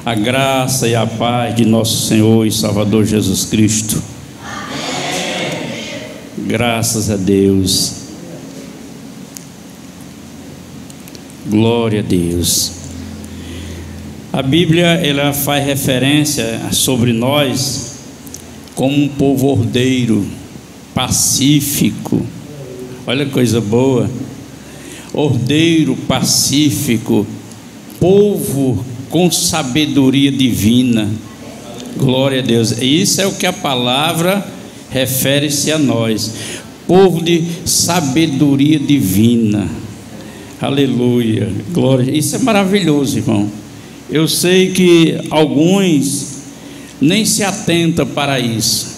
A graça e a paz de nosso Senhor e Salvador Jesus Cristo. Amém. Graças a Deus. Glória a Deus. A Bíblia, ela faz referência sobre nós como um povo ordeiro, pacífico. Olha que coisa boa. Ordeiro, pacífico, povo com sabedoria divina. Glória a Deus. E isso é o que a palavra refere-se a nós. Povo de sabedoria divina. Aleluia. Glória. Isso é maravilhoso, irmão. Eu sei que alguns nem se atentam para isso,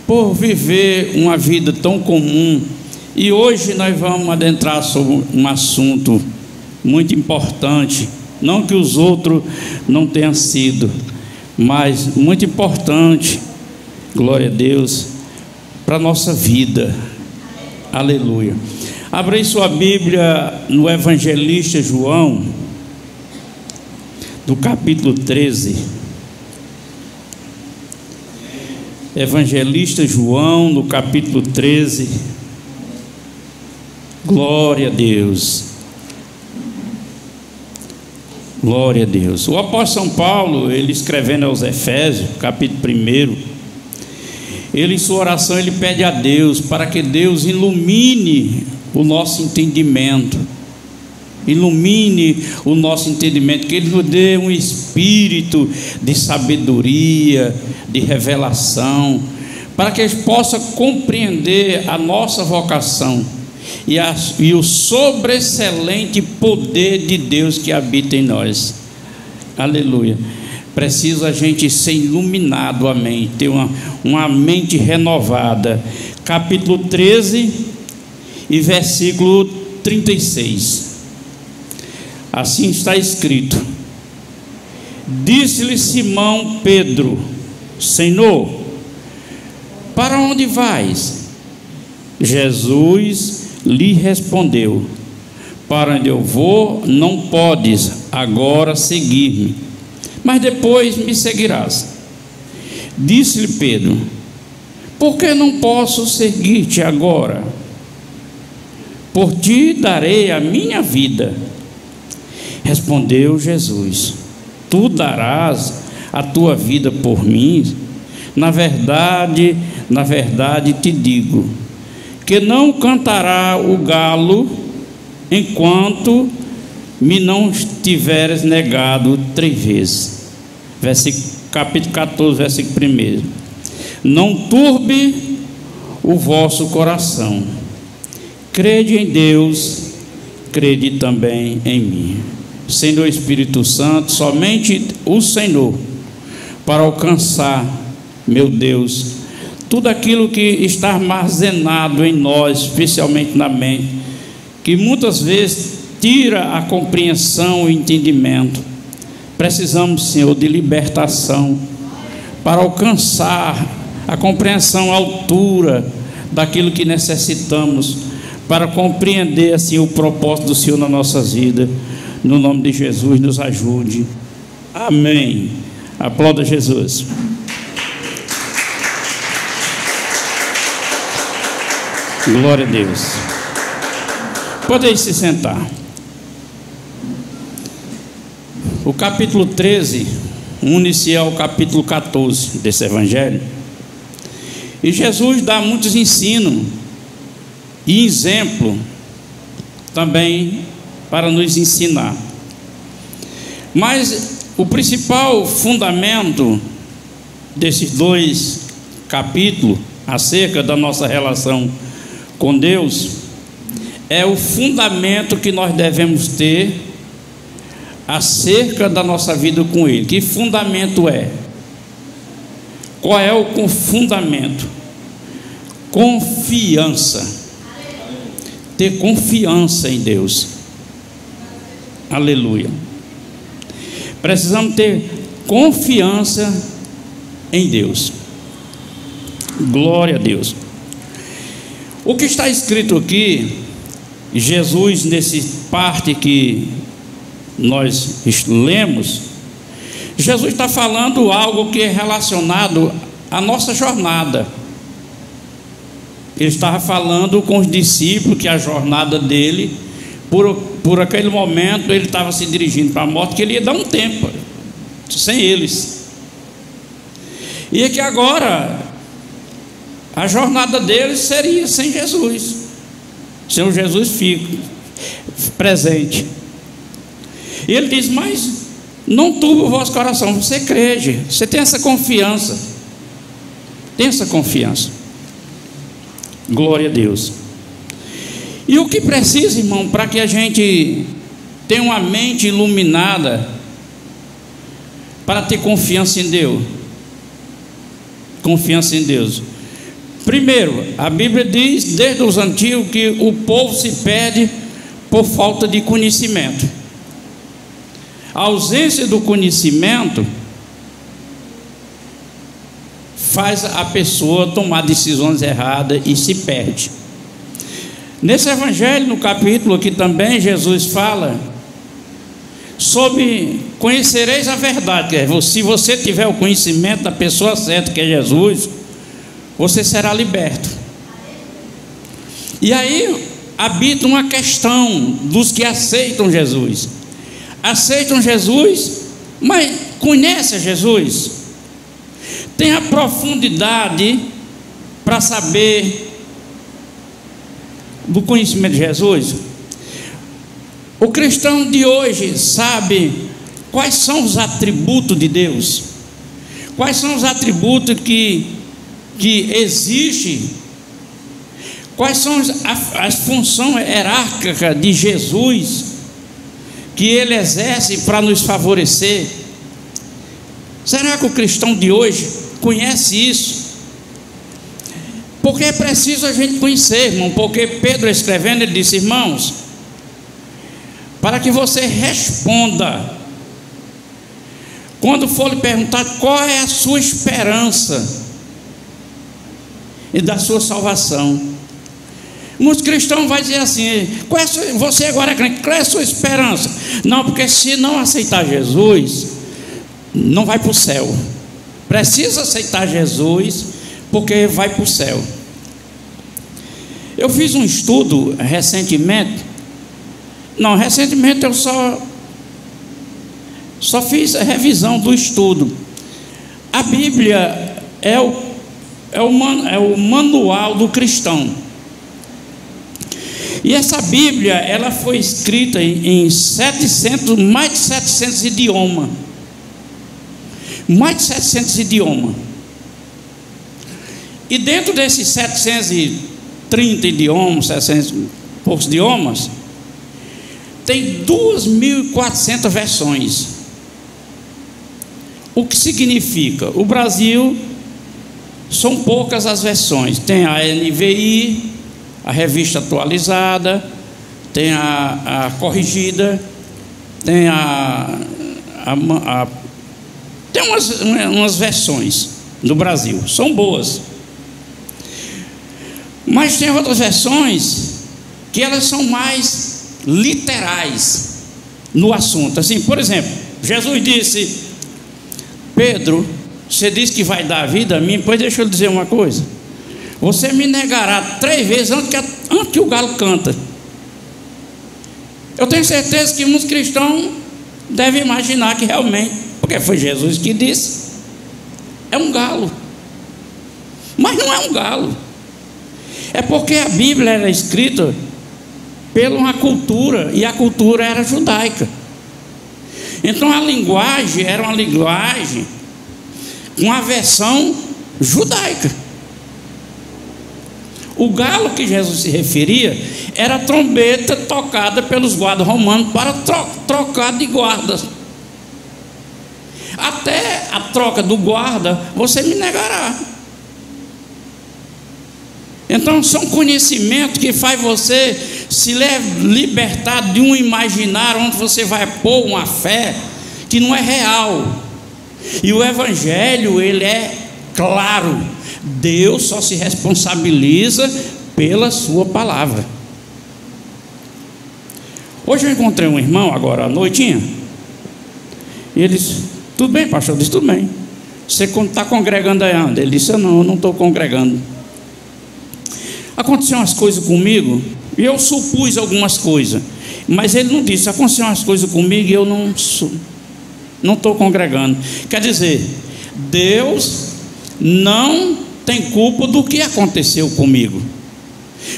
por viver uma vida tão comum. E hoje nós vamos adentrar sobre um assunto muito importante. Não que os outros não tenham sido, mas muito importante, glória a Deus, para a nossa vida. Aleluia. Abra aí sua Bíblia no Evangelista João, do capítulo 13. Evangelista João, no capítulo 13. Glória a Deus. Glória a Deus. O apóstolo São Paulo, ele escrevendo aos Efésios, capítulo 1, ele em sua oração, ele pede a Deus para que Deus ilumine o nosso entendimento. Ilumine o nosso entendimento, que Ele nos dê um espírito de sabedoria, de revelação, para que Ele possa compreender a nossa vocação e o sobreexcelente poder de Deus que habita em nós. Aleluia. Precisa a gente ser iluminado, amém, ter uma mente renovada. Capítulo 13 e versículo 36. Assim está escrito: disse-lhe Simão Pedro: Senhor, para onde vais? Jesus lhe respondeu: para onde eu vou, não podes agora seguir-me, mas depois me seguirás. Disse-lhe Pedro: por que não posso seguir-te agora? Por ti darei a minha vida. Respondeu Jesus: tu darás a tua vida por mim? Na verdade te digo, que não cantará o galo enquanto me não tiveres negado 3 vezes. Capítulo 14, versículo 1. Não turbe o vosso coração. Crede em Deus, crede também em mim. Senhor Espírito Santo, somente o Senhor para alcançar, meu Deus, tudo aquilo que está armazenado em nós, especialmente na mente, que muitas vezes tira a compreensão e entendimento. Precisamos, Senhor, de libertação para alcançar a compreensão, a altura daquilo que necessitamos, para compreender assim o propósito do Senhor nas nossas vidas. No nome de Jesus, nos ajude. Amém. Aplauda Jesus. Glória a Deus. Podem se sentar. O capítulo 13 une-se ao capítulo 14 desse evangelho. E Jesus dá muitos ensinos e exemplo também para nos ensinar. Mas o principal fundamento desses 2 capítulos acerca da nossa relação com Deus é o fundamento que nós devemos ter acerca da nossa vida com Ele. Que fundamento é? Qual é o fundamento? Confiança. Ter confiança em Deus. Aleluia. Precisamos ter confiança em Deus. Glória a Deus. O que está escrito aqui, Jesus, nesse parte que nós lemos, Jesus está falando algo que é relacionado à nossa jornada. Ele estava falando com os discípulos que a jornada dele, por aquele momento, ele estava se dirigindo para a morte, que ele ia dar um tempo sem eles. E que agora a jornada deles seria sem Jesus, sem o Jesus presente. E ele diz: mas não turbe o vosso coração, você crede, você tem essa confiança, tem essa confiança. Glória a Deus. E o que precisa, irmão, para que a gente tenha uma mente iluminada para ter confiança em Deus? Confiança em Deus. Primeiro, a Bíblia diz desde os antigos que o povo se perde por falta de conhecimento. A ausência do conhecimento faz a pessoa tomar decisões erradas e se perde. Nesse evangelho, no capítulo aqui também, Jesus fala sobre conhecereis a verdade. Se você tiver o conhecimento da pessoa certa, que é Jesus, você será liberto. E aí habita uma questão dos que aceitam Jesus. Aceitam Jesus, mas conhecem Jesus? Tem a profundidade para saber do conhecimento de Jesus? O cristão de hoje sabe quais são os atributos de Deus? Quais são os atributos que existem? Quais são as funções hierárquicas de Jesus que ele exerce para nos favorecer? Será que o cristão de hoje conhece isso? Porque é preciso a gente conhecer, irmão. Porque Pedro, escrevendo, ele disse: irmãos, para que você responda quando for lhe perguntar qual é a sua esperança e da sua salvação. Muitos cristãos vão dizer assim: você agora é crente, qual é a sua esperança? Não, porque se não aceitar Jesus, não vai para o céu. Precisa aceitar Jesus, porque vai para o céu. Eu fiz um estudo recentemente. Recentemente eu só fiz a revisão do estudo. A Bíblia é o manual do cristão. E essa Bíblia, ela foi escrita em mais de 700 idiomas. Mais de 700 idiomas. E dentro desses 730 idiomas, 700 e poucos idiomas, tem 2.400 versões. O que significa? O Brasil, são poucas as versões. Tem a NVI, a revista atualizada, tem a corrigida, tem tem umas versões no Brasil, são boas. Mas tem outras versões que elas são mais literais no assunto. Assim, por exemplo, Jesus disse: Pedro, você disse que vai dar a vida a mim, pois deixa eu lhe dizer uma coisa: você me negará 3 vezes antes que o galo canta. Eu tenho certeza que muitos cristãos devem imaginar que realmente, porque foi Jesus que disse, é um galo. Mas não é um galo. É porque a Bíblia era escrita pela uma cultura, e a cultura era judaica. Então a linguagem era uma linguagem, uma versão judaica. O galo que Jesus se referia era a trombeta tocada pelos guardas romanos para trocar de guardas. Até a troca do guarda, você me negará. Então são conhecimentos que faz você se libertar de um imaginário onde você vai pôr uma fé que não é real. E o Evangelho, ele é claro: Deus só se responsabiliza pela sua palavra. Hoje eu encontrei um irmão agora à noitinha, e ele Tudo bem, pastor? Eu disse, tudo bem. Você está congregando aí onde? Ele disse, eu não estou congregando. Aconteceram umas coisas comigo, e eu supus algumas coisas, mas ele não disse, aconteceram umas coisas comigo e eu não estou congregando. Quer dizer, Deus não tem culpa do que aconteceu comigo,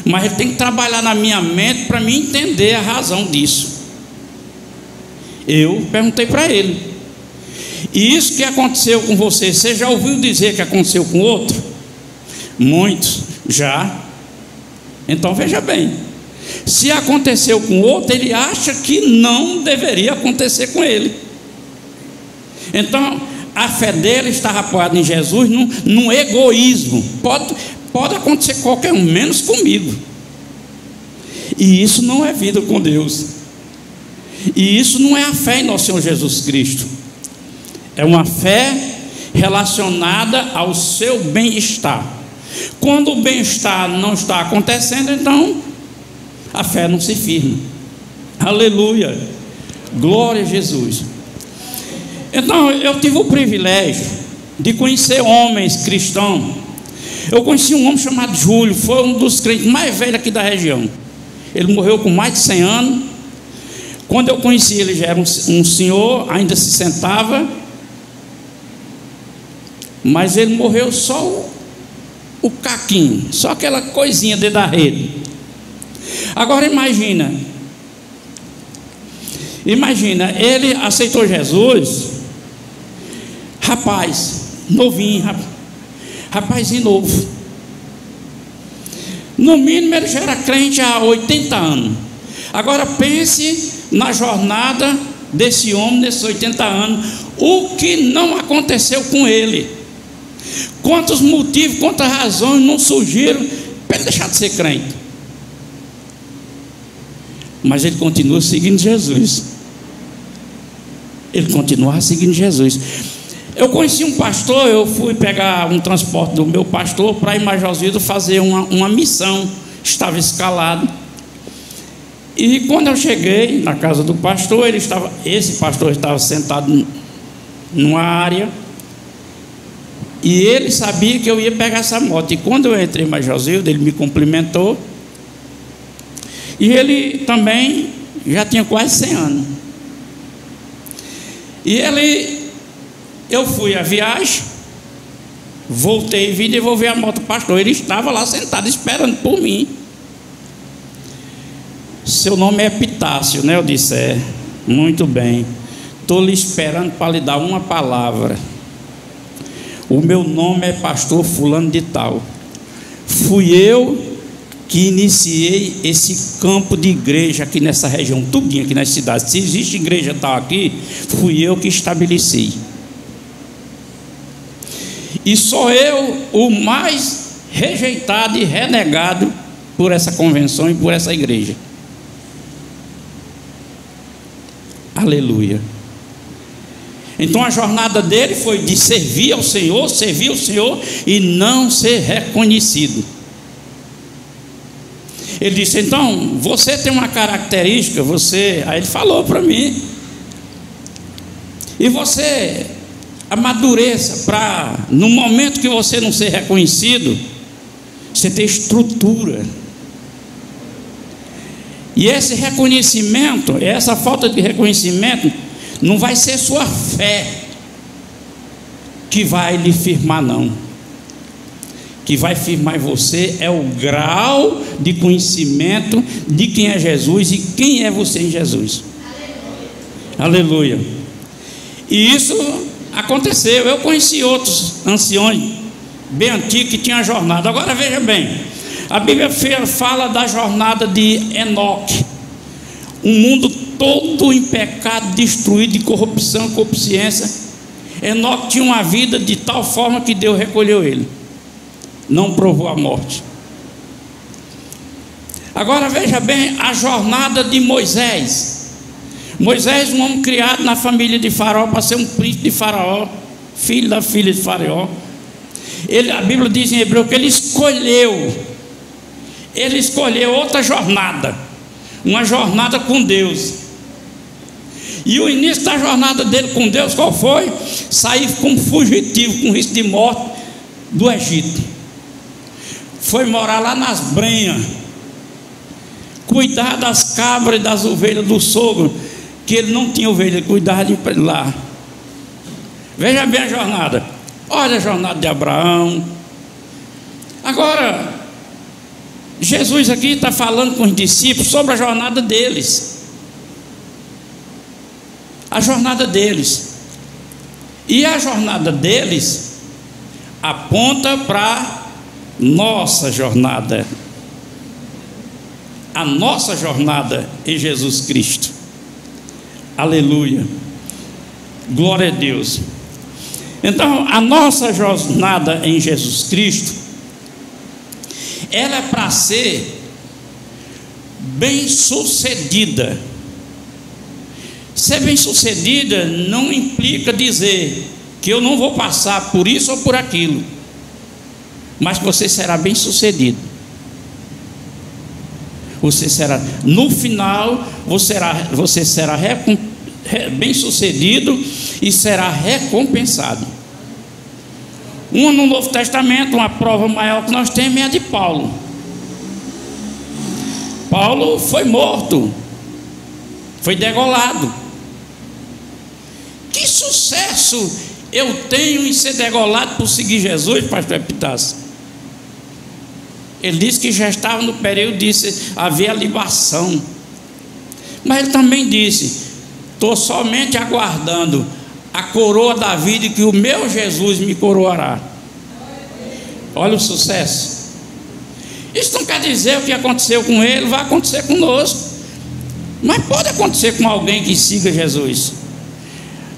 mas Ele tem que trabalhar na minha mente para me entender a razão disso. Eu perguntei para ele, e isso que aconteceu com você já ouviu dizer que aconteceu com outro? Muitos, já. Então veja bem, se aconteceu com outro, ele acha que não deveria acontecer com ele. Então a fé dele estava apoiada em Jesus num egoísmo. Pode acontecer com qualquer um, menos comigo. E isso não é vida com Deus. E isso não é a fé em nosso Senhor Jesus Cristo. É uma fé relacionada ao seu bem-estar. Quando o bem-estar não está acontecendo, então a fé não se firma. Aleluia, glória a Jesus. Então eu tive o privilégio de conhecer homens cristãos. Eu conheci um homem chamado Júlio, foi um dos crentes mais velhos aqui da região. Ele morreu com mais de 100 anos. Quando eu conheci ele, já era um senhor, ainda se sentava, mas ele morreu só o caquinho, só aquela coisinha dentro da rede. Agora imagina, ele aceitou Jesus, rapaz, novinho, rapazinho novo. No mínimo ele já era crente há 80 anos. Agora pense na jornada desse homem nesses 80 anos, o que não aconteceu com ele. Quantos motivos, quantas razões não surgiram para ele deixar de ser crente? Mas ele continua seguindo Jesus. Ele continua seguindo Jesus. Eu conheci um pastor, eu fui pegar um transporte do meu pastor para ir em Major Zildo fazer uma missão. Estava escalado. E quando eu cheguei na casa do pastor, esse pastor estava sentado numa área. E ele sabia que eu ia pegar essa moto. E quando eu entrei em Major Zildo, ele me cumprimentou. E ele também já tinha quase 100 anos. E eu fui à viagem, voltei e vim devolver a moto ao pastor. Ele estava lá sentado esperando por mim. Seu nome é Epitácio, né? Eu disse, muito bem. Estou lhe esperando para lhe dar uma palavra. O meu nome é pastor fulano de tal. Fui eu que iniciei esse campo de igreja aqui nessa região, tudinho aqui nas cidades. Se existe igreja tal aqui, fui eu que estabeleci. E sou eu o mais rejeitado e renegado por essa convenção e por essa igreja. Aleluia. Então a jornada dele foi de servir ao Senhor e não ser reconhecido. Ele disse, então, você tem uma característica, aí ele falou para mim, e você amadureça para, no momento que você não ser reconhecido, você ter estrutura. E esse reconhecimento, essa falta de reconhecimento, não vai ser sua fé que vai lhe firmar, não. Que vai firmar em você é o grau de conhecimento de quem é Jesus e quem é você em Jesus. Aleluia. E isso aconteceu. Eu conheci outros anciões bem antigos que tinham a jornada. Agora veja bem, a Bíblia fala da jornada de Enoque. Um mundo todo em pecado, destruído, de corrupção, concupiscência. Enoque tinha uma vida de tal forma que Deus recolheu ele, não provou a morte. Agora veja bem a jornada de Moisés. Moisés, um homem criado na família de Faraó para ser um príncipe de Faraó, filho da filha de Faraó. A Bíblia diz em Hebreu que ele escolheu outra jornada, uma jornada com Deus. E o início da jornada dele com Deus, qual foi? Sair como fugitivo, com risco de morte, do Egito. Foi morar lá nas brenhas, cuidar das cabras e das ovelhas do sogro, que ele não tinha ovelha, ele cuidava de lá. Veja bem a jornada. Olha a jornada de Abraão. Agora, Jesus aqui está falando com os discípulos sobre a jornada deles. A jornada deles. E a jornada deles aponta para nossa jornada. A nossa jornada em Jesus Cristo. Aleluia. Glória a Deus. Então, a nossa jornada em Jesus Cristo, ela é para ser bem sucedida. Ser bem sucedida não implica dizer que eu não vou passar por isso ou por aquilo, mas que você será bem sucedido. Você será, no final, você será bem sucedido e será recompensado. No Novo Testamento, uma prova maior que nós temos é a de Paulo. Paulo foi morto, foi degolado. Que sucesso eu tenho em ser degolado por seguir Jesus, pastor Epitácio? Ele disse que já estava no período de haver a libação. Mas ele também disse: estou somente aguardando a coroa da vida, que o meu Jesus me coroará. Olha o sucesso. Isso não quer dizer o que aconteceu com ele vai acontecer conosco, mas pode acontecer com alguém que siga Jesus.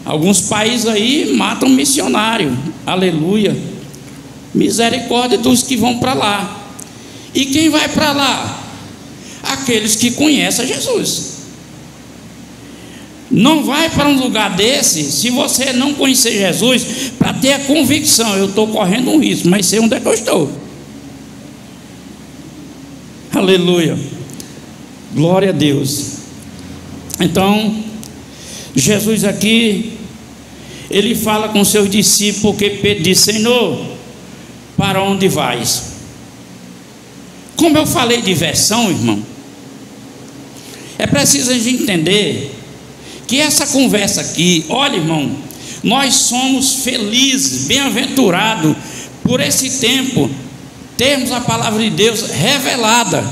Alguns países aí matam missionário. Aleluia. Misericórdia dos que vão para lá. E quem vai para lá? Aqueles que conhecem Jesus. Não vai para um lugar desse se você não conhecer Jesus, para ter a convicção: eu estou correndo um risco, mas sei onde é que eu estou. Aleluia. Glória a Deus. Então, Jesus aqui, ele fala com seus discípulos, porque Pedro disse: Senhor, para onde vais? Como eu falei de versão, irmão, é preciso a gente entender que essa conversa aqui, olha, irmão, nós somos felizes, bem-aventurados por esse tempo termos a palavra de Deus revelada.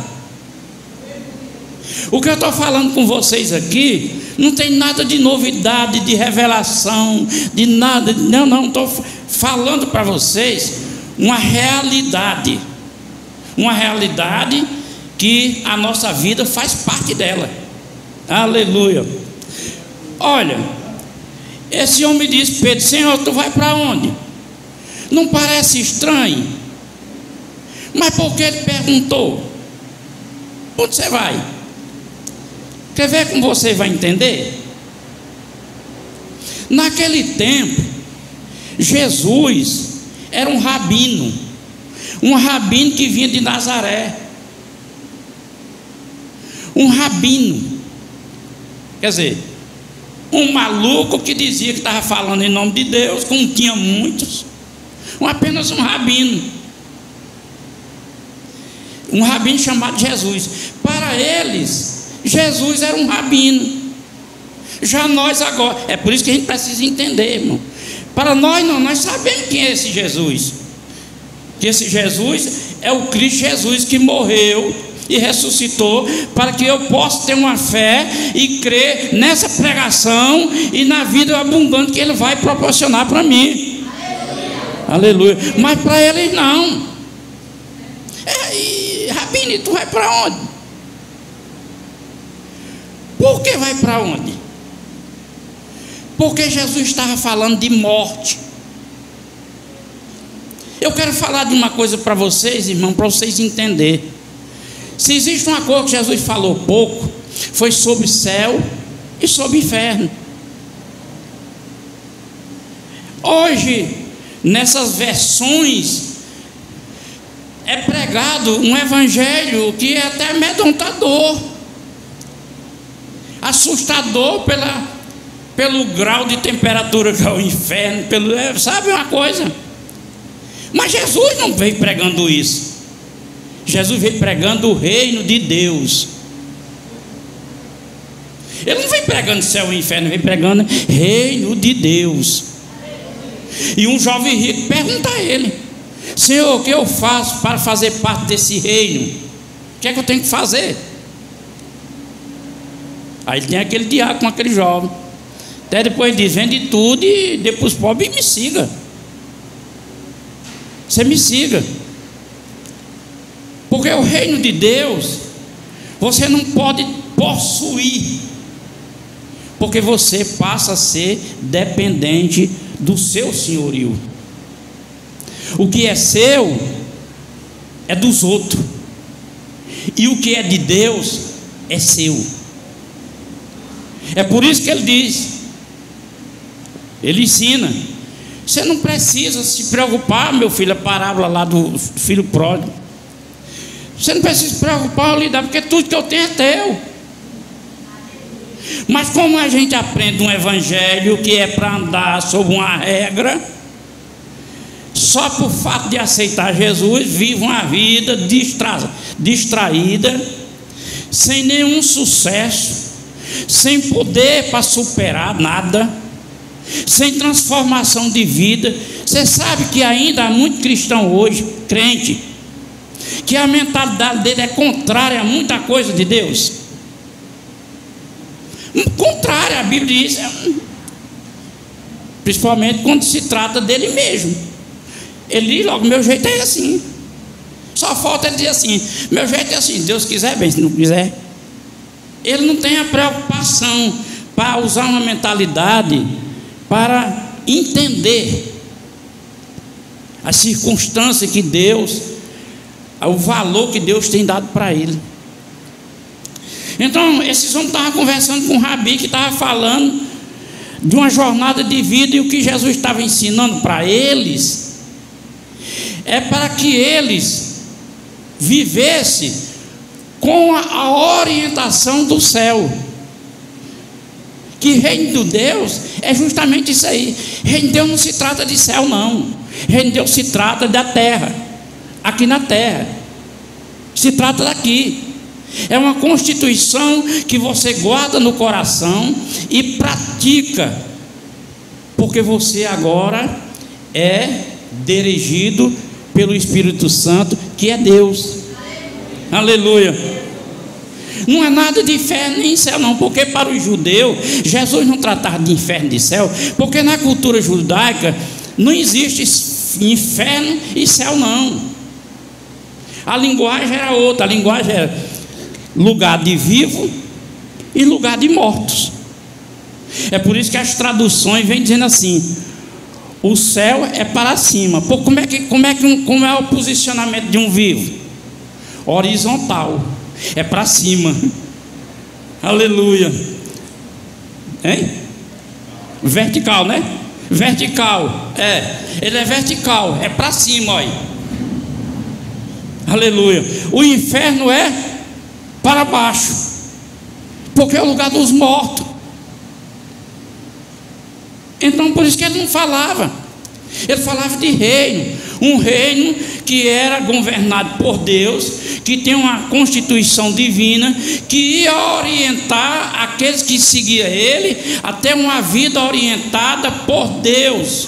O que eu estou falando com vocês aqui não tem nada de novidade, de revelação, de nada. Não, estou falando para vocês uma realidade que a nossa vida faz parte dela. Aleluia. Olha, esse homem disse: Pedro, Senhor, tu vai para onde? Não parece estranho? Mas por que ele perguntou? Onde você vai? Quer ver como você vai entender? Naquele tempo, Jesus era um rabino que vinha de Nazaré. Um rabino, quer dizer, um maluco que dizia que estava falando em nome de Deus, como tinha muitos, apenas um rabino chamado Jesus. Para eles, Jesus era um rabino. Já nós agora, é por isso que a gente precisa entender, irmão. Para nós não, nós sabemos quem é esse Jesus. Que esse Jesus é o Cristo Jesus que morreu e ressuscitou, para que eu possa ter uma fé e crer nessa pregação e na vida abundante que Ele vai proporcionar para mim. Aleluia. Mas para eles não. Rabino, tu vai para onde? Por que vai para onde? Porque Jesus estava falando de morte. Eu quero falar de uma coisa para vocês, irmão, para vocês entenderem. Se existe uma coisa que Jesus falou pouco, foi sobre céu e sobre inferno. Hoje, nessas versões, é pregado um evangelho que é até amedrontador, assustador pelo grau de temperatura que é o inferno, sabe uma coisa? Mas Jesus não veio pregando isso. Jesus veio pregando o reino de Deus. Ele não veio pregando céu e inferno, ele veio pregando reino de Deus. E um jovem rico pergunta a ele: Senhor, o que eu faço para fazer parte desse reino? O que é que eu tenho que fazer? Aí ele tem aquele diálogo com aquele jovem. Até depois diz: vende tudo e dê para os pobres e me siga. Você me siga. Porque o reino de Deus você não pode possuir, porque você passa a ser dependente do seu senhorio. O que é seu é dos outros, e o que é de Deus é seu. É por isso que ele diz, ele ensina: você não precisa se preocupar, meu filho, a parábola lá do filho pródigo. Você não precisa se preocupar ou lidar, porque tudo que eu tenho é teu. Mas como a gente aprende um evangelho que é para andar sob uma regra, só por fato de aceitar Jesus, vive uma vida distraída, sem nenhum sucesso, sem poder para superar nada, sem transformação de vida. Você sabe que ainda há muito cristão hoje, crente, que a mentalidade dele é contrária a muita coisa de Deus. Contrária, a Bíblia diz, principalmente quando se trata dele mesmo. Ele diz logo: meu jeito é assim. Só falta ele dizer assim: meu jeito é assim, Deus quiser bem, se não quiser. Ele não tem a preocupação para usar uma mentalidade para entender as circunstâncias que Deus, o valor que Deus tem dado para ele. Então esses homens estavam conversando com o Rabi, que estava falando de uma jornada de vida, e o que Jesus estava ensinando para eles é para que eles vivessem com a orientação do céu. Que reino de Deus é justamente isso aí. Reino de Deus não se trata de céu, não. Reino de Deus se trata da terra, aqui na terra. Se trata daqui. É uma constituição que você guarda no coração e pratica, porque você agora é dirigido pelo Espírito Santo, que é Deus. Aleluia. Não é nada de inferno nem céu, não, porque para o judeu Jesus não tratava de inferno e de céu, porque na cultura judaica não existe inferno e céu, não. A linguagem era outra. A linguagem era lugar de vivo e lugar de mortos. É por isso que as traduções vêm dizendo assim: o céu é para cima. Pô, como é o posicionamento de um vivo? Horizontal, é para cima. Aleluia. Hein? Vertical, né? Vertical, ele é vertical, é para cima, olha. Aleluia. O inferno é para baixo, porque é o lugar dos mortos. Então por isso que ele não falava. Ele falava de reino, um reino que era governado por Deus, que tem uma constituição divina, que ia orientar aqueles que seguiam ele até uma vida orientada por Deus.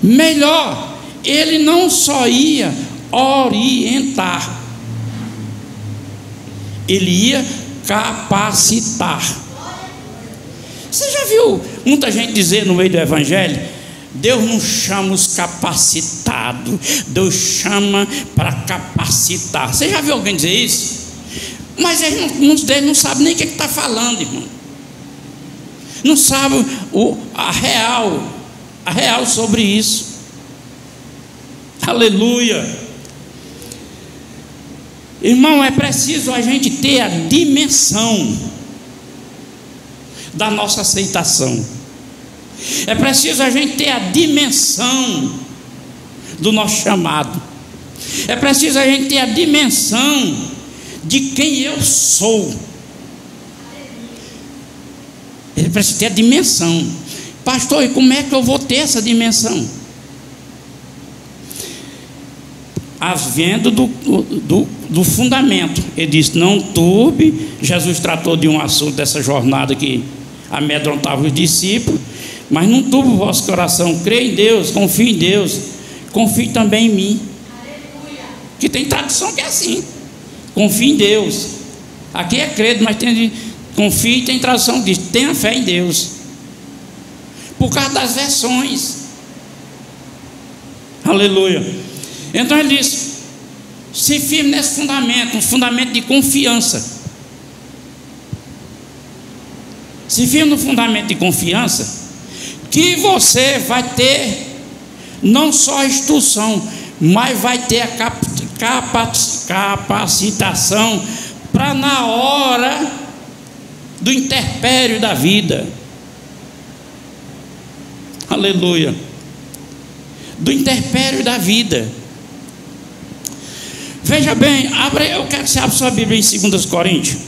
Melhor, ele não só ia orientar, ele ia capacitar. Você já viu muita gente dizer no meio do evangelho: Deus não chama os capacitados, Deus chama para capacitar. Você já viu alguém dizer isso? Mas muitos deles não sabem nem o que está falando, irmão. Não sabem a real sobre isso. Aleluia. Irmão, é preciso a gente ter a dimensão da nossa aceitação. É preciso a gente ter a dimensão do nosso chamado. É preciso a gente ter a dimensão de quem eu sou. Ele precisa ter a dimensão. Pastor, e como é que eu vou ter essa dimensão? Havendo do fundamento. Ele disse: não turbe. Jesus tratou de um assunto dessa jornada que amedrontava os discípulos. Mas não turbe o vosso coração. Creia em Deus, confie em Deus, confie também em mim. Que tem tradução que é assim: confie em Deus. Aqui é credo, mas confie, tem tradução que diz: tenha fé em Deus. Por causa das versões. Aleluia. Então ele diz: se firme nesse fundamento, um fundamento de confiança. Se firme no fundamento de confiança, que você vai ter não só a instrução, mas vai ter a capacitação para na hora do interpério da vida. Aleluia. Do interpério da vida. Veja bem, eu quero que você abra sua Bíblia em 2 Coríntios.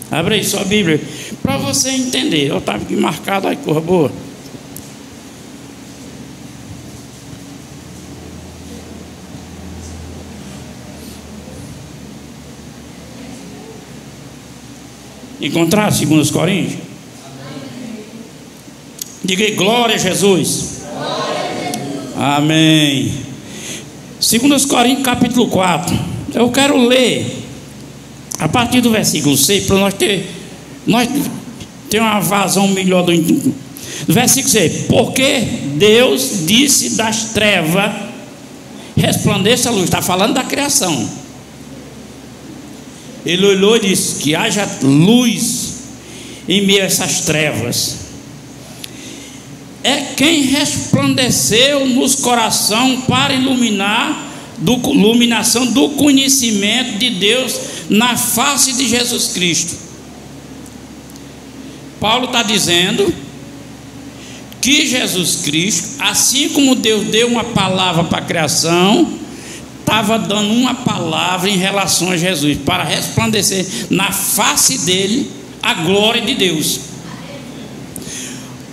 Abre aí sua Bíblia, para você entender. Eu estava aqui marcado, aí corra boa. Encontrar 2 Coríntios? Diga aí: glória a Jesus. Amém. 2 Coríntios capítulo 4. Eu quero ler a partir do versículo 6, para nós ter uma vazão melhor do versículo 6. Porque Deus disse das trevas resplandeça a luz. Está falando da criação. Ele olhou e disse: que haja luz em meio a essas trevas. É quem resplandeceu nos corações para iluminação do conhecimento de Deus na face de Jesus Cristo. Paulo está dizendo que Jesus Cristo, assim como Deus deu uma palavra para a criação, estava dando uma palavra em relação a Jesus, para resplandecer na face dele a glória de Deus.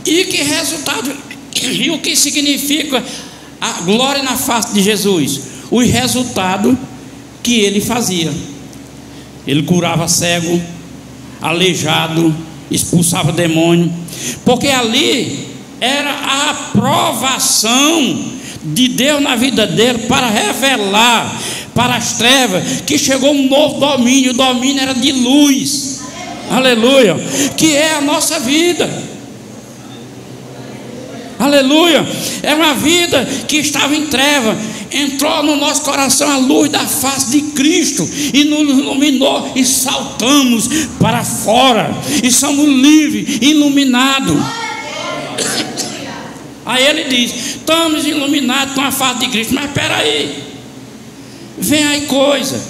E que resultado, e o que significa a glória na face de Jesus? O resultado que ele fazia. Ele curava cego, aleijado, expulsava demônio, porque ali era a aprovação de Deus na vida dele, para revelar para as trevas que chegou um novo domínio. O domínio era de luz. Aleluia. Que é a nossa vida. Aleluia. É uma vida que estava em treva, entrou no nosso coração a luz da face de Cristo e nos iluminou, e saltamos para fora e somos livres, iluminados. Aí ele diz: estamos iluminados com a face de Cristo. Mas espera aí, vem aí coisa.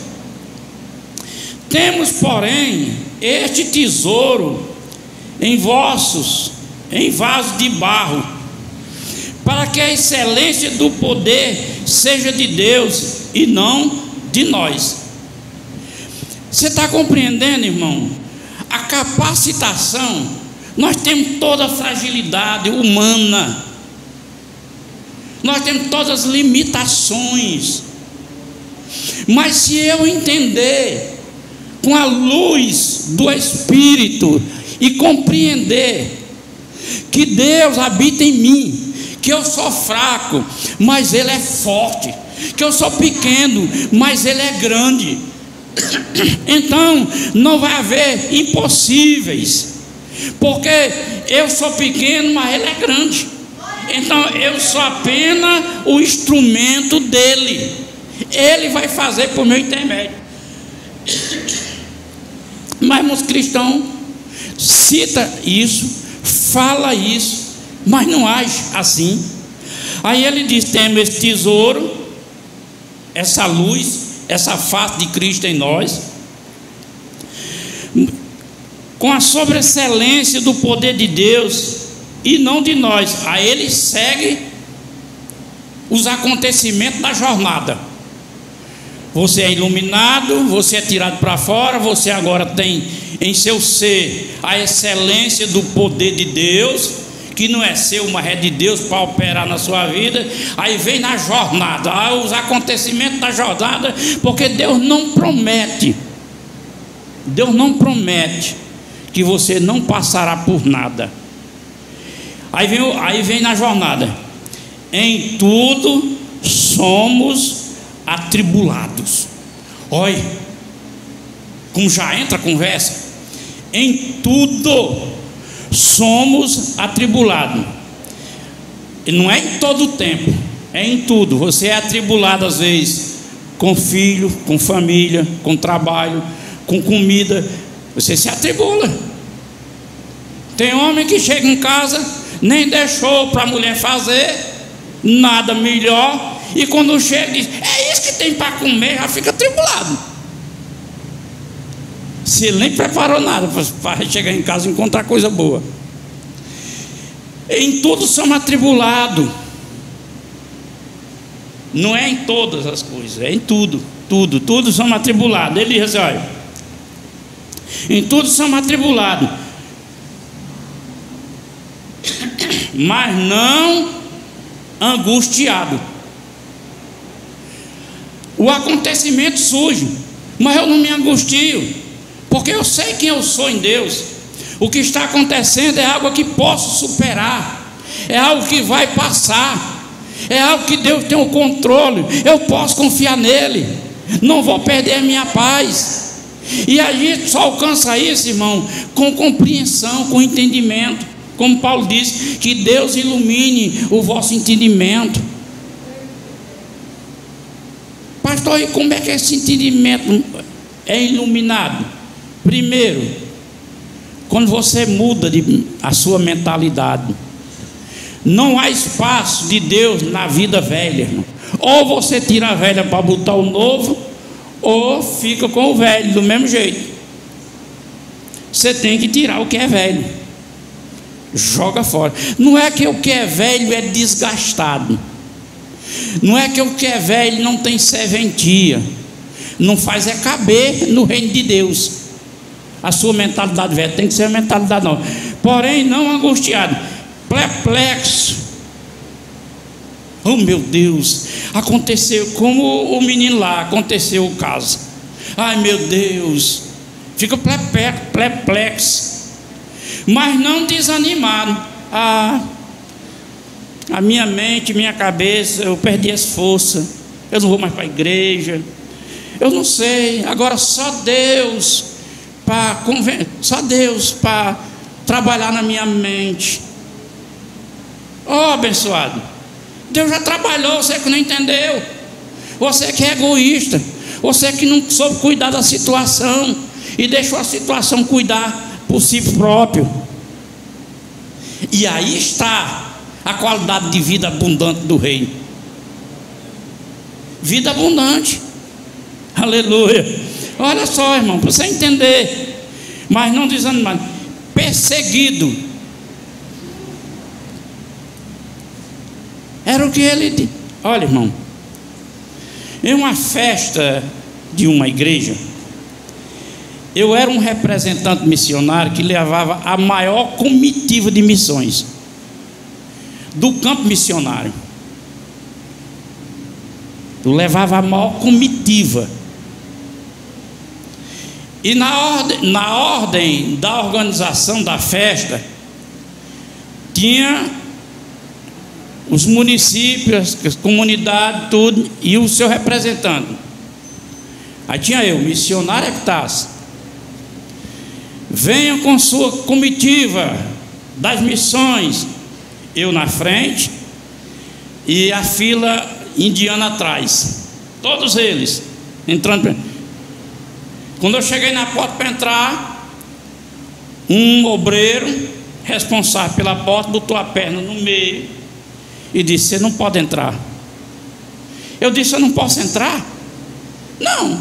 Temos, porém, este tesouro em vasos de barro, para que a excelência do poder seja de Deus e não de nós. Você está compreendendo, irmão? A capacitação, nós temos toda a fragilidade humana, nós temos todas as limitações, mas se eu entender com a luz do Espírito e compreender que Deus habita em mim, que eu sou fraco, mas Ele é forte, que eu sou pequeno, mas Ele é grande, então não vai haver impossíveis, porque eu sou pequeno, mas Ele é grande. Então eu sou apenas o instrumento dele. Ele vai fazer por meu intermédio. Mas os cristãos cita isso, fala isso, mas não age assim. Aí ele diz: temos esse tesouro, essa luz, essa face de Cristo em nós, com a sobreexcelência do poder de Deus e não de nós. Aí ele segue os acontecimentos da jornada. Você é iluminado, você é tirado para fora, você agora tem em seu ser a excelência do poder de Deus, que não é seu, mas é de Deus para operar na sua vida. Aí vem na jornada, os acontecimentos da jornada, porque Deus não promete que você não passará por nada. Aí vem na jornada: em tudo somos atribulados. Olha como já entra a conversa. Em tudo somos atribulados. E não é em todo o tempo, é em tudo. Você é atribulado às vezes com filho, com família, com trabalho, com comida. Você se atribula. Tem homem que chega em casa, nem deixou para a mulher fazer nada melhor, e quando chega diz: é isso que tem para comer, já fica atribulado. Se ele nem preparou nada para chegar em casa e encontrar coisa boa. Em tudo somos atribulados. Não é em todas as coisas, é em tudo. Tudo somos atribulados. Ele diz: olha, em tudo somos atribulados, mas não angustiado. O acontecimento surge, mas eu não me angustio, porque eu sei quem eu sou em Deus. O que está acontecendo é algo que posso superar, é algo que vai passar, é algo que Deus tem o controle. Eu posso confiar nele, não vou perder a minha paz. E a gente só alcança isso, irmão, com compreensão, com entendimento. Como Paulo diz, que Deus ilumine o vosso entendimento. Pastor, e como é que esse entendimento é iluminado? Primeiro, quando você muda a sua mentalidade. Não há espaço de Deus na vida velha, irmão. Ou você tira a velha para botar o novo, ou fica com o velho do mesmo jeito. Você tem que tirar o que é velho, joga fora. Não é que o que é velho é desgastado, não é que o que é velho não tem serventia, não faz é caber no reino de Deus. A sua mentalidade velha tem que ser a mentalidade nova, porém não angustiado, perplexo. Oh meu Deus, aconteceu como o menino lá, aconteceu o caso. Ai meu Deus, fica perplexo, mas não desanimado. A minha mente, minha cabeça, eu perdi as forças, eu não vou mais para a igreja, eu não sei, agora só Deus para trabalhar na minha mente. Oh abençoado, Deus já trabalhou, você que não entendeu, você que é egoísta, você que não soube cuidar da situação e deixou a situação cuidar por si próprio. E aí está a qualidade de vida abundante do reino. Vida abundante, aleluia. Olha só, irmão, para você entender, mas não desanimado, perseguido. Era o que ele disse. Olha, irmão, em uma festa de uma igreja, eu era um representante missionário que levava a maior comitiva de missões do campo missionário. Eu levava a maior comitiva. E na ordem da organização da festa, tinha os municípios, as comunidades, tudo, e o seu representante. Aí tinha eu, missionário Epitácio. Venham com sua comitiva das missões. Eu na frente e a fila indiana atrás. Todos eles entrando. Quando eu cheguei na porta para entrar, um obreiro responsável pela porta botou a perna no meio e disse: você não pode entrar. Eu disse: eu não posso entrar? Não.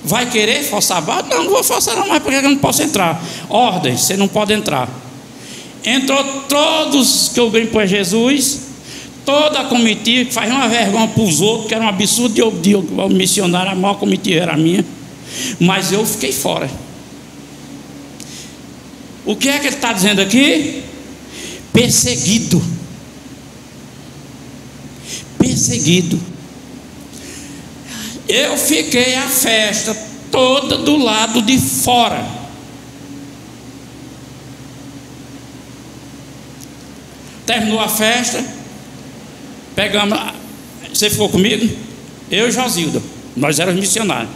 Vai querer forçar a barra? Não, não vou forçar não, mas por que eu não posso entrar? Ordem, você não pode entrar. Entrou todos que eu ganhei por Jesus, Toda a comitiva que fazia uma vergonha para os outros, que era um absurdo de o missionário, a maior comitiva era a minha, mas eu fiquei fora. O que é que ele está dizendo aqui? Perseguido. Perseguido. Eu fiquei a festa toda do lado de fora. Terminou a festa, pegamos. Você ficou comigo? Eu e Josilda. Nós éramos missionários.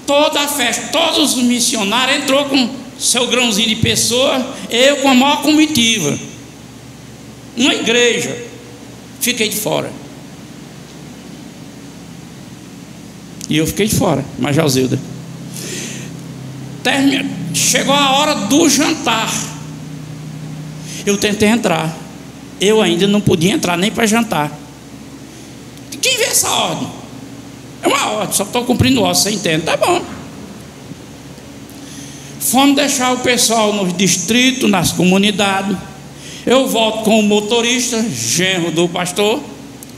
Toda a festa, todos os missionários entrou com seu grãozinho de pessoa, eu com a maior comitiva. Uma igreja. Fiquei de fora. E eu fiquei de fora, mas Josilda. Chegou a hora do jantar. Eu tentei entrar. Eu ainda não podia entrar nem para jantar. Quem vê essa ordem? É uma ordem, só estou cumprindo ordem, você entende? Tá bom. Fomos deixar o pessoal nos distritos, nas comunidades. Eu volto com o motorista, genro do pastor,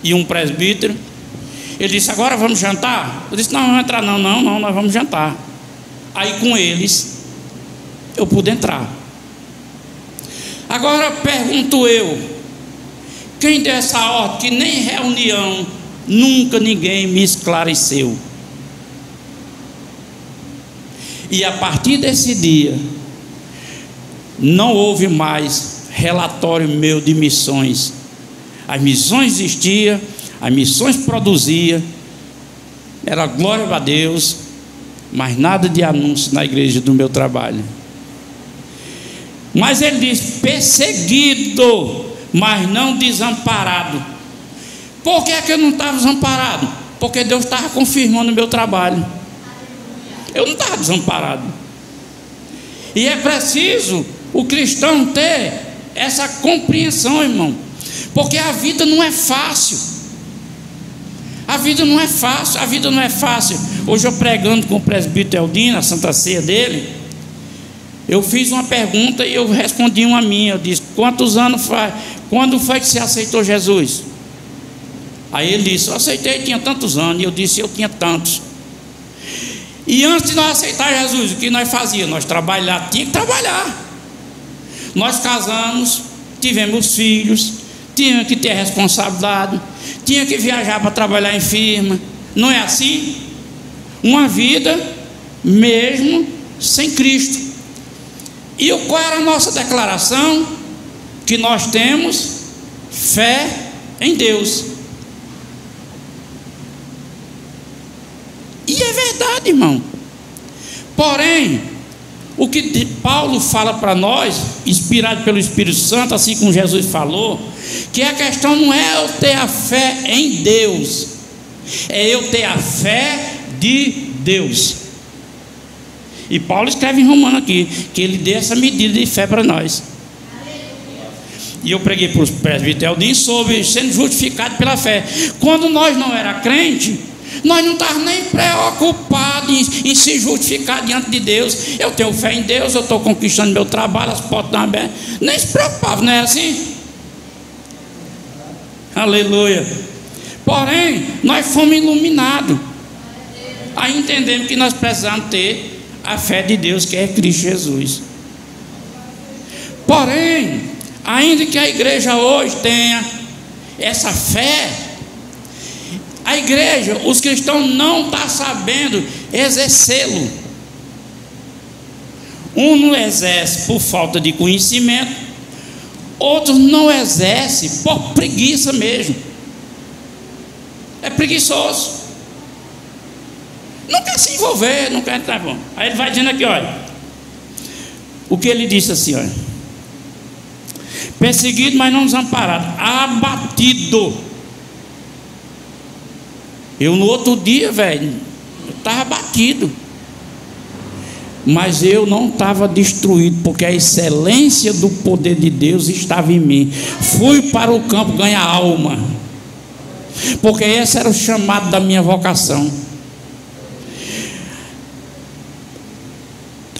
e um presbítero. Ele disse: agora vamos jantar? Eu disse: não, não vamos entrar não, nós vamos jantar. Aí com eles eu pude entrar. Agora pergunto eu, quem deu essa ordem que nem reunião nunca ninguém me esclareceu? E a partir desse dia não houve mais relatório meu de missões. As missões existiam, as missões produziam, era glória a Deus, mas nada de anúncio na igreja do meu trabalho. Mas ele diz: perseguido, mas não desamparado. Por que é que eu não estava desamparado? Porque Deus estava confirmando o meu trabalho. Eu não estava desamparado. E é preciso o cristão ter essa compreensão, irmão, porque a vida não é fácil. A vida não é fácil, a vida não é fácil. Hoje eu pregando com o presbítero Eldino, a Santa Ceia dele, eu fiz uma pergunta e eu respondi uma minha. Eu disse: quantos anos faz? Quando foi que você aceitou Jesus? Aí ele disse: eu aceitei, tinha tantos anos. E eu disse: eu tinha tantos. E antes de nós aceitar Jesus, o que nós fazíamos? Nós trabalhávamos, tinha que trabalhar. Nós casamos, tivemos filhos, tinha que ter responsabilidade, tinha que viajar para trabalhar em firma. Não é assim? Uma vida mesmo sem Cristo. E qual era a nossa declaração? Que nós temos fé em Deus. E é verdade, irmão. Porém, o que Paulo fala para nós, inspirado pelo Espírito Santo, assim como Jesus falou, que a questão não é eu ter a fé em Deus, é eu ter a fé de Deus. E Paulo escreve em Romano aqui, que ele deu essa medida de fé para nós. E eu preguei para os presbíteros Eldinho sobre sendo justificado pela fé. Quando nós não era crente, nós não estávamos nem preocupados em se justificar diante de Deus. Eu tenho fé em Deus, eu estou conquistando meu trabalho, as portas estão abertas. Nem se preocupava, não é assim? Aleluia. Porém, nós fomos iluminados. Aí entendemos que nós precisamos ter a fé de Deus, que é Cristo Jesus. Porém, ainda que a igreja hoje tenha essa fé, a igreja, os cristãos não estão sabendo exercê-lo. Um não exerce por falta de conhecimento, outros não exercem por preguiça mesmo. É preguiçoso, não quer se envolver, não quer entrar bom. Aí ele vai dizendo aqui, olha, o que ele disse assim, olha: perseguido, mas não desamparado, abatido. Eu no outro dia, velho, eu estava abatido, mas eu não estava destruído, porque a excelência do poder de Deus estava em mim. Fui para o campo ganhar alma, porque esse era o chamado da minha vocação.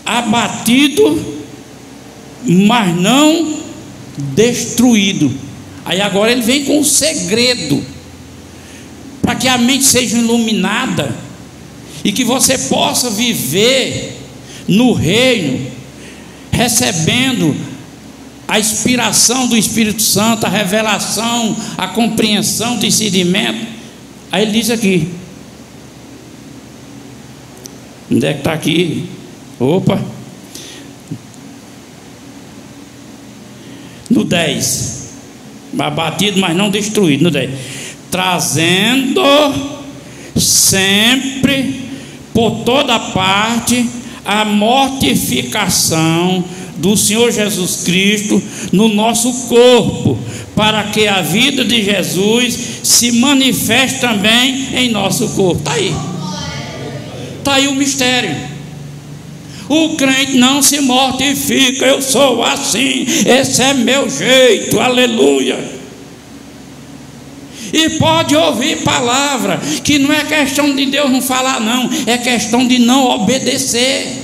Abatido, mas não destruído. Aí agora ele vem com um segredo, para que a mente seja iluminada e que você possa viver no reino, recebendo a inspiração do Espírito Santo, a revelação, a compreensão, o discernimento. Aí ele diz aqui, onde é que está aqui? Opa, no 10, abatido mas não destruído, no 10, trazendo sempre por toda parte a mortificação do Senhor Jesus Cristo no nosso corpo, para que a vida de Jesus se manifeste também em nosso corpo. Está aí o mistério. O crente não se mortifica, eu sou assim, esse é meu jeito, aleluia. E pode ouvir palavra, que não é questão de Deus não falar não, é questão de não obedecer.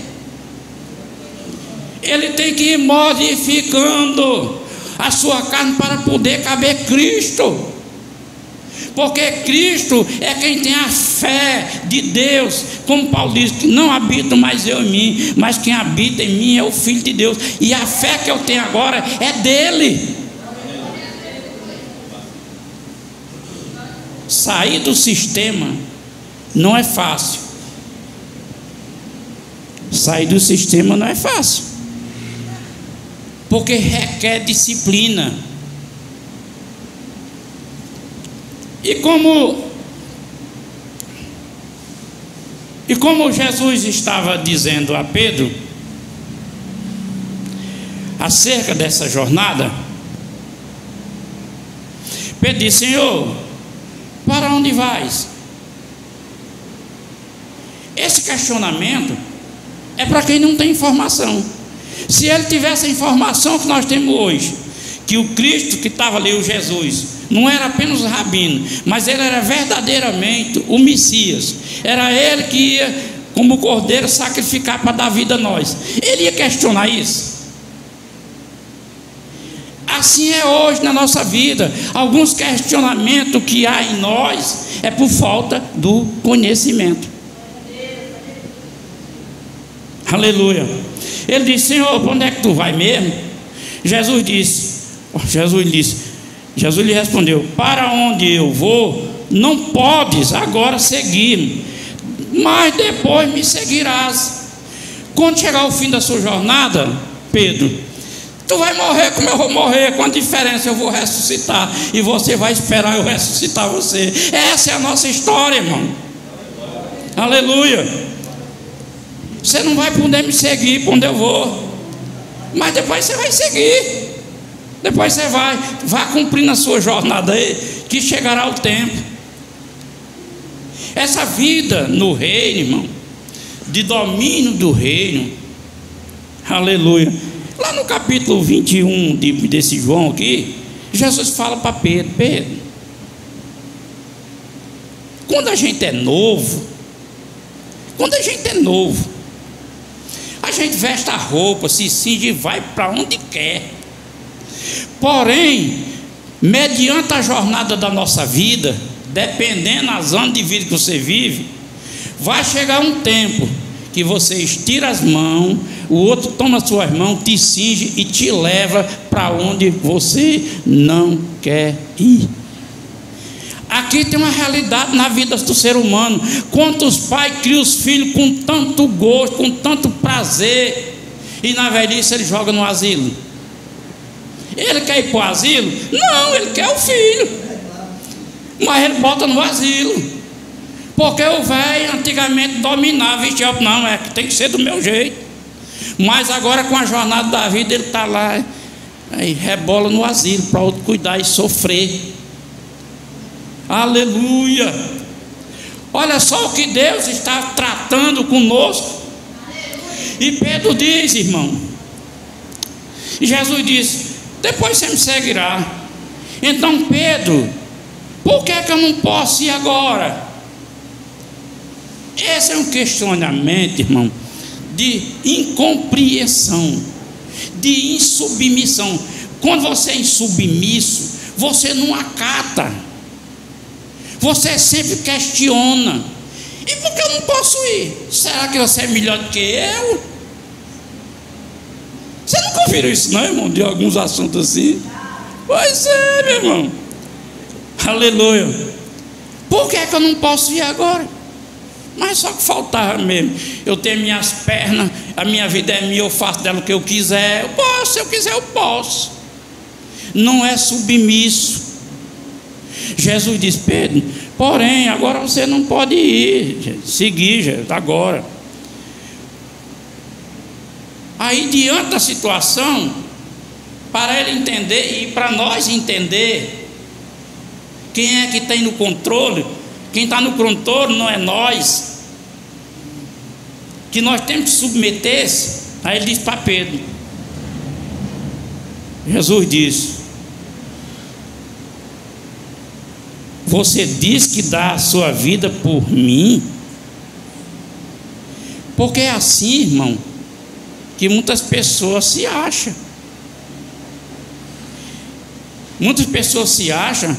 Ele tem que ir modificando a sua carne para poder caber Cristo, porque Cristo é quem tem a fé de Deus, como Paulo diz, que não habito mais eu em mim, mas quem habita em mim é o Filho de Deus, e a fé que eu tenho agora é dele. Sair do sistema não é fácil. Sair do sistema não é fácil, porque requer disciplina. E como Jesus estava dizendo a Pedro acerca dessa jornada, Pedro disse: Senhor, para onde vais? Esse questionamento é para quem não tem informação. Se ele tivesse a informação que nós temos hoje, que o Cristo que estava ali, o Jesus, não era apenas o rabino, mas ele era verdadeiramente o Messias, era ele que ia como cordeiro sacrificar para dar vida a nós, ele ia questionar isso? Assim é hoje na nossa vida. Alguns questionamentos que há em nós é por falta do conhecimento. Aleluia. Ele disse: Senhor, para onde é que tu vai mesmo? Jesus lhe respondeu: para onde eu vou, não podes agora seguir-me, mas depois me seguirás. Quando chegar o fim da sua jornada, Pedro, tu vai morrer como eu vou morrer, com a diferença eu vou ressuscitar, e você vai esperar eu ressuscitar você. Essa é a nossa história, irmão. Aleluia. Você não vai poder me seguir para onde eu vou, mas depois você vai seguir. Depois você vai cumprindo a sua jornada aí, que chegará o tempo. Essa vida no reino, irmão, de domínio do reino, aleluia. Lá no capítulo 21 desse João aqui, Jesus fala para Pedro: Pedro, quando a gente é novo, a gente veste a roupa, se cinge e vai para onde quer. Porém, mediante a jornada da nossa vida, dependendo das anos de vida que você vive, vai chegar um tempo que você estira as mãos, o outro toma as suas mãos, te cinge e te leva para onde você não quer ir. Aqui tem uma realidade na vida do ser humano. Quantos pais criam os filhos com tanto gosto, com tanto prazer, e na velhice ele joga no asilo? Ele quer ir para o asilo? Não, ele quer o filho, mas ele bota no asilo, porque o velho antigamente dominava, não, é que tem que ser do meu jeito. Mas agora, com a jornada da vida, ele está lá, aí rebola no asilo para outro cuidar e sofrer. Aleluia. Olha só o que Deus está tratando conosco. E Pedro diz, irmão, e Jesus disse: depois você me seguirá. Então Pedro, por que eu não posso ir agora? Esse é um questionamento, irmão, de incompreensão, de insubmissão. Quando você é insubmisso, você não acata, você sempre questiona. E por que eu não posso ir? Será que você é melhor do que eu? Você nunca ouviu isso não, irmão? De alguns assuntos assim? Pois é, meu irmão. Aleluia. Por que é que eu não posso ir agora? Mas só que faltava mesmo. Eu tenho minhas pernas, a minha vida é minha, eu faço dela o que eu quiser. Eu posso, se eu quiser eu posso. Não é submisso. Jesus disse: Pedro, porém, agora você não pode ir, seguir, Jesus, agora. Aí, diante da situação, para ele entender e para nós entender, quem é que tem no controle? Quem está no controle não é nós, que nós temos que submeter-se. Aí ele disse para Pedro, Jesus disse: você diz que dá a sua vida por mim? Porque é assim, irmão, que muitas pessoas se acham. Muitas pessoas se acham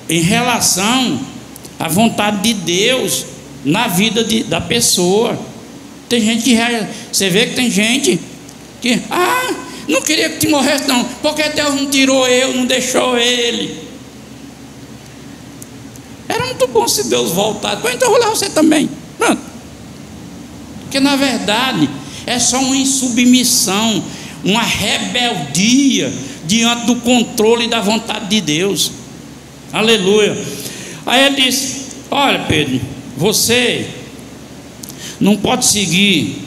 em relação à vontade de Deus na vida da pessoa. Tem gente que você vê que tem gente que não queria que te morresse não, porque Deus não tirou eu, não deixou ele. Era muito bom se Deus voltasse, então eu vou levar você também. Pronto. Porque na verdade é só uma insubmissão, uma rebeldia diante do controle e da vontade de Deus. Aleluia. Aí ele disse: olha, Pedro, você não pode seguir,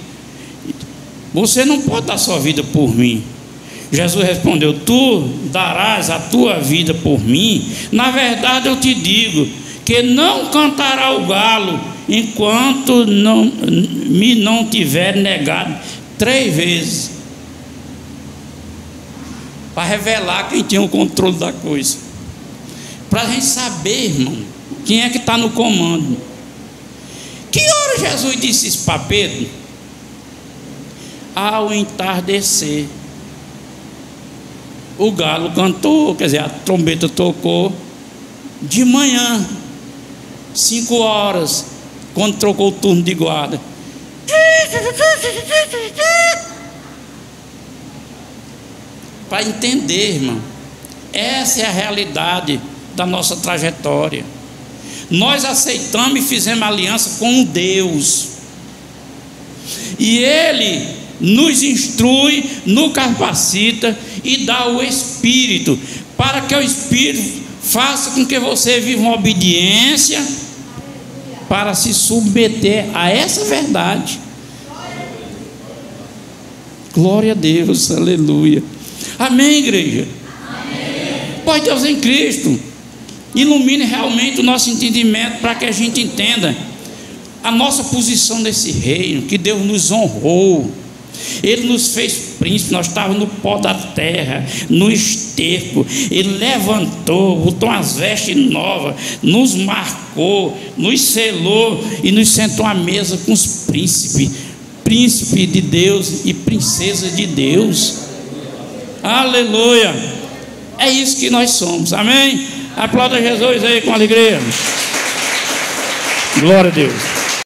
você não pode dar sua vida por mim. Jesus respondeu: tu darás a tua vida por mim? Na verdade eu te digo que não cantará o galo enquanto não tiver negado 3 vezes. Para revelar quem tinha o controle da coisa, para a gente saber, irmão, quem é que está no comando. Que hora Jesus disse isso para Pedro? Ao entardecer. O galo cantou, quer dizer, a trombeta tocou de manhã, 5 horas, quando trocou o turno de guarda. Para entender, irmão, essa é a realidade da nossa trajetória. Nós aceitamos e fizemos aliança com Deus, e Ele nos instrui, nos capacita e dá o Espírito, para que o Espírito faça com que você viva uma obediência para se submeter a essa verdade. Glória a Deus, aleluia. Amém, igreja? Amém. Pai Deus em Cristo, ilumine realmente o nosso entendimento, para que a gente entenda a nossa posição nesse reino, que Deus nos honrou. Ele nos fez príncipe, nós estávamos no pó da terra, no esterco. Ele levantou, botou umas vestes novas, nos marcou, nos selou e nos sentou à mesa com os príncipes, príncipe de Deus e princesa de Deus. Aleluia. É isso que nós somos, amém? Aplauda Jesus aí com alegria. Glória a Deus.